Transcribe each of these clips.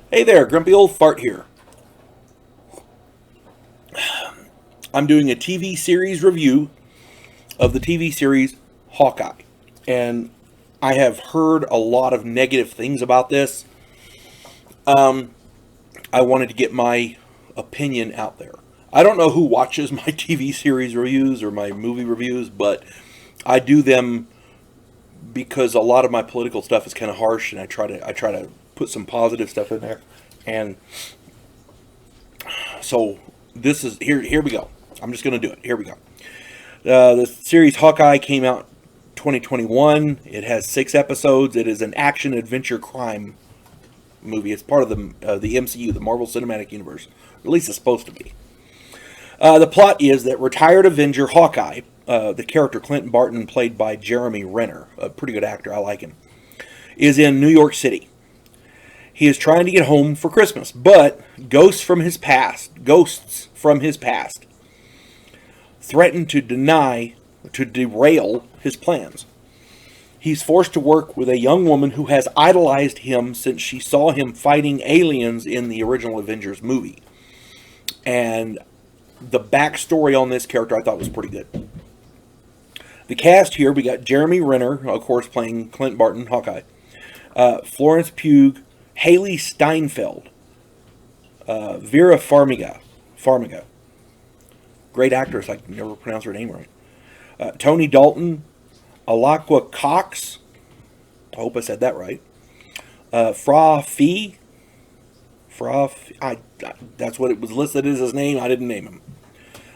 Hey there, Grumpy Old Fart here. I'm doing a TV series review of the TV series Hawkeye. And I have heard a lot of negative things about this. I wanted to get my opinion out there. I don't know who watches my TV series reviews or my movie reviews, but I do them because a lot of my political stuff is kind of harsh, and I try to put some positive stuff in there. And so this is here. Here we go. I'm just going to do it. Here we go. The series Hawkeye came out 2021. It has 6 episodes. It is an action adventure crime movie. It's part of the MCU, the Marvel Cinematic Universe. At least it's supposed to be. The plot is that retired Avenger Hawkeye, the character Clinton Barton, played by Jeremy Renner, a pretty good actor, I like him, is in New York City. He is trying to get home for Christmas, but ghosts from his past threaten to derail his plans. He's forced to work with a young woman who has idolized him since she saw him fighting aliens in the original Avengers movie. And the backstory on this character I thought was pretty good. The cast here, we got Jeremy Renner, of course, playing Clint Barton, Hawkeye. Florence Pugh, Haley Steinfeld, Vera Farmiga. Great actress, I can never pronounce her name right. Tony Dalton, Alaqua Cox, I hope I said that right. That's what it was listed as his name. I didn't name him.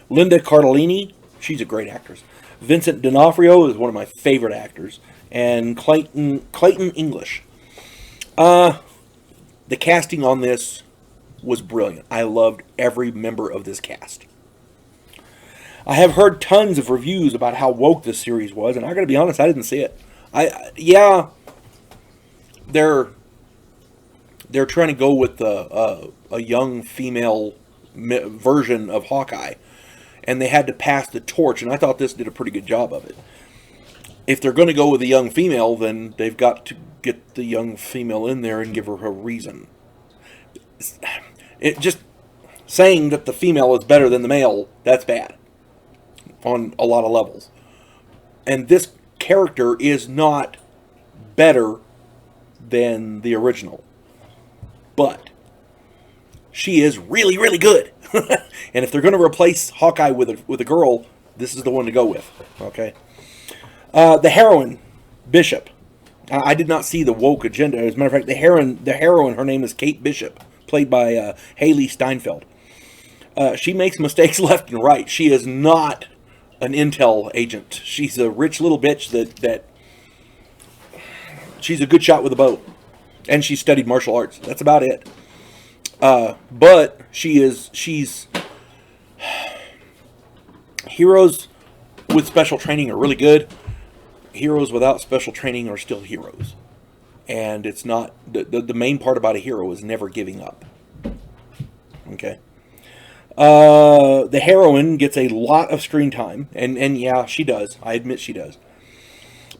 Linda Cardellini, she's a great actress. Vincent D'Onofrio is one of my favorite actors, and Clayton English. The casting on this was brilliant. I loved every member of this cast. I have heard tons of reviews about how woke this series was, and I got to be honest, I didn't see it. They're trying to go with a young female version of Hawkeye, and they had to pass the torch, and I thought this did a pretty good job of it. If they're going to go with a young female, then they've got to get the young female in there and give her a reason. It just saying that the female is better than the male, that's bad on a lot of levels. And this character is not better than the original, but she is really, really good. And if they're going to replace Hawkeye with a girl, this is the one to go with. Okay. The heroine, Bishop. I did not see the woke agenda. As a matter of fact, the heroine, her name is Kate Bishop, played by Haley Steinfeld. She makes mistakes left and right. She is not an intel agent. She's a rich little bitch that she's a good shot with a bow, and she studied martial arts. That's about it. But she's heroes with special training are really good. Heroes without special training are still heroes. And it's not, the main part about a hero is never giving up. Okay. The heroine gets a lot of screen time, and yeah, she does. I admit she does.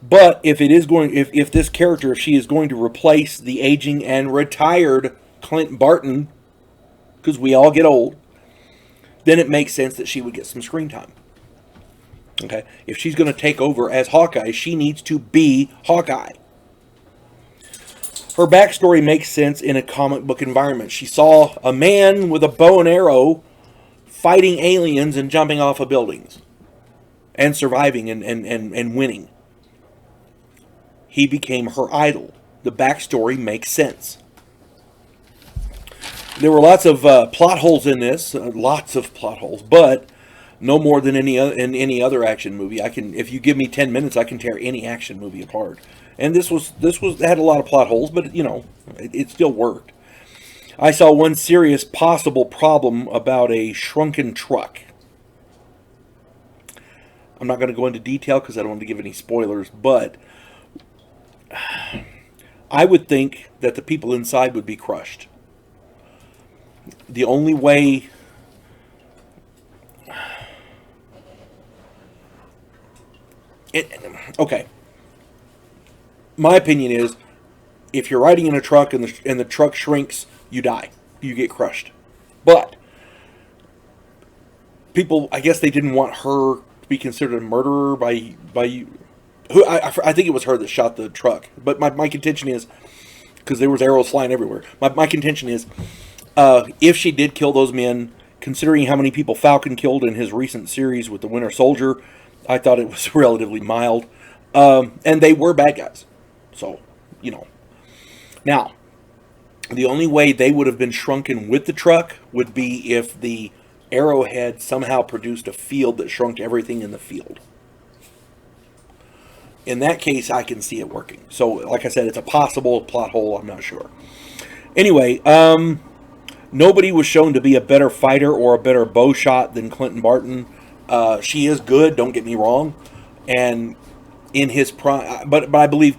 But if this character, if she is going to replace the aging and retired Clint Barton, because we all get old, then it makes sense that she would get some screen time. Okay, if she's going to take over as Hawkeye, she needs to be Hawkeye. Her backstory makes sense in a comic book environment. She saw a man with a bow and arrow fighting aliens and jumping off of buildings and surviving and winning. He became her idol. The backstory makes sense. There were lots of plot holes in this, but no more than in any other action movie. If you give me 10 minutes, I can tear any action movie apart. And this had a lot of plot holes, but it still worked. I saw one serious possible problem about a shrunken truck. I'm not going to go into detail because I don't want to give any spoilers, but I would think that the people inside would be crushed. The only way okay. My opinion is, if you're riding in a truck and the truck shrinks you die. You get crushed. But people, I guess they didn't want her to be considered a murderer by who I think it was her that shot the truck. But my contention is, because there was arrows flying everywhere, my contention is, if she did kill those men, considering how many people Falcon killed in his recent series with the Winter Soldier, I thought it was relatively mild. And they were bad guys. So, Now, the only way they would have been shrunken with the truck would be if the arrowhead somehow produced a field that shrunk everything in the field. In that case, I can see it working. So, like I said, it's a possible plot hole. I'm not sure. Anyway, nobody was shown to be a better fighter or a better bow shot than Clinton Barton. She is good, don't get me wrong. And in his prime, but I believe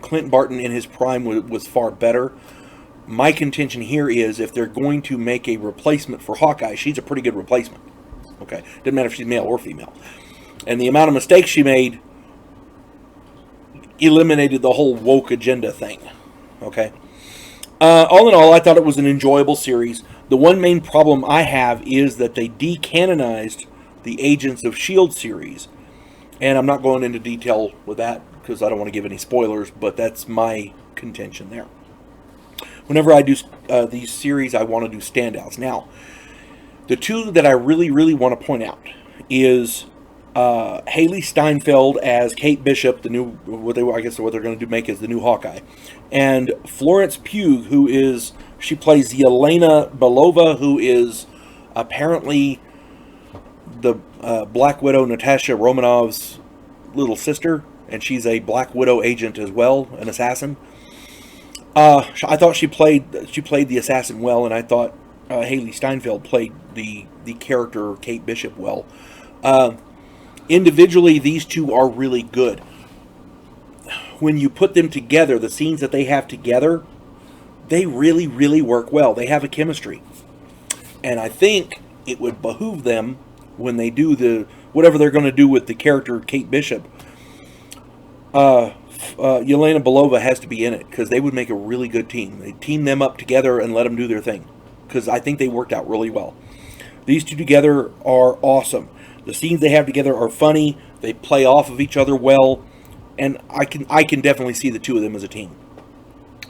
Clinton Barton in his prime was far better. My contention here is, if they're going to make a replacement for Hawkeye, she's a pretty good replacement. Okay, doesn't matter if she's male or female. And the amount of mistakes she made eliminated the whole woke agenda thing. Okay. All in all, I thought it was an enjoyable series. The one main problem I have is that they decanonized the Agents of S.H.I.E.L.D. series. And I'm not going into detail with that because I don't want to give any spoilers, but that's my contention there. Whenever I do these series, I want to do standouts. Now, the two that I really, really want to point out is Haley Steinfeld as Kate Bishop, the new, what they're going to make as the new Hawkeye, and Florence Pugh, she plays Yelena Belova, who is apparently the Black Widow Natasha Romanoff's little sister, and she's a Black Widow agent as well, an assassin. I thought she played the assassin well, and I thought Haley Steinfeld played the character Kate Bishop well. Individually, these two are really good. When you put them together, the scenes that they have together, they really, really work well. They have a chemistry. And I think it would behoove them, when they do whatever they're going to do with the character Kate Bishop, Yelena Belova has to be in it, because they would make a really good team. They team them up together and let them do their thing, because I think they worked out really well. These two together are awesome. The scenes they have together are funny. They play off of each other well, and I can definitely see the two of them as a team.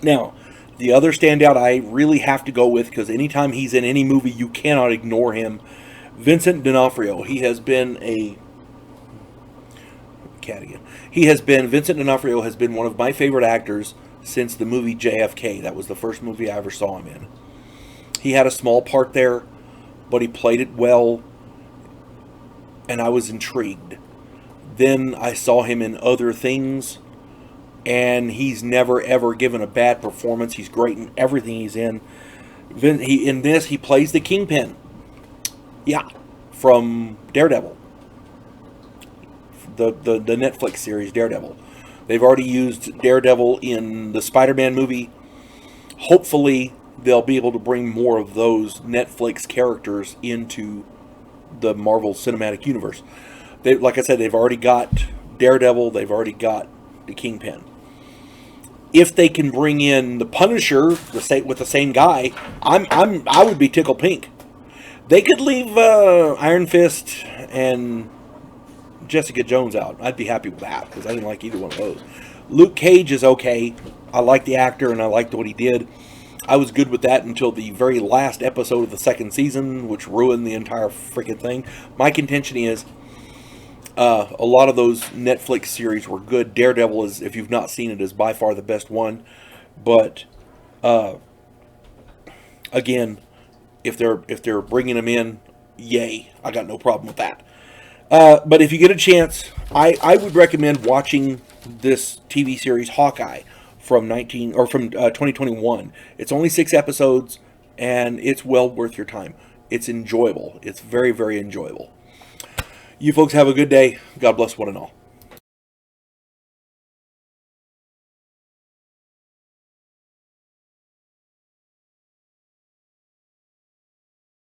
Now, the other standout I really have to go with, because anytime he's in any movie, you cannot ignore him, Vincent D'onofrio. Vincent D'onofrio has been one of my favorite actors since the movie JFK. That was the first movie I ever saw him in. He had a small part there, but he played it well, and I was intrigued. Then I saw him in other things, and he's never ever given a bad performance. He's great in everything he's in. In this, he plays the Kingpin. Yeah, from Daredevil. The Netflix series Daredevil. They've already used Daredevil in the Spider-Man movie. Hopefully, they'll be able to bring more of those Netflix characters into the Marvel Cinematic Universe. Like I said, they've already got Daredevil. They've already got the Kingpin. If they can bring in the Punisher with the same guy, I would be tickled pink. They could leave Iron Fist and Jessica Jones out. I'd be happy with that, because I didn't like either one of those. Luke Cage is okay. I like the actor, and I liked what he did. I was good with that until the very last episode of the second season, which ruined the entire freaking thing. My contention is, a lot of those Netflix series were good. Daredevil is, if you've not seen it, is by far the best one. But again, if they're bringing them in, yay! I got no problem with that. But if you get a chance, I would recommend watching this TV series Hawkeye from 2021. It's only 6 episodes, and it's well worth your time. It's enjoyable. It's very, very enjoyable. You folks have a good day. God bless one and all.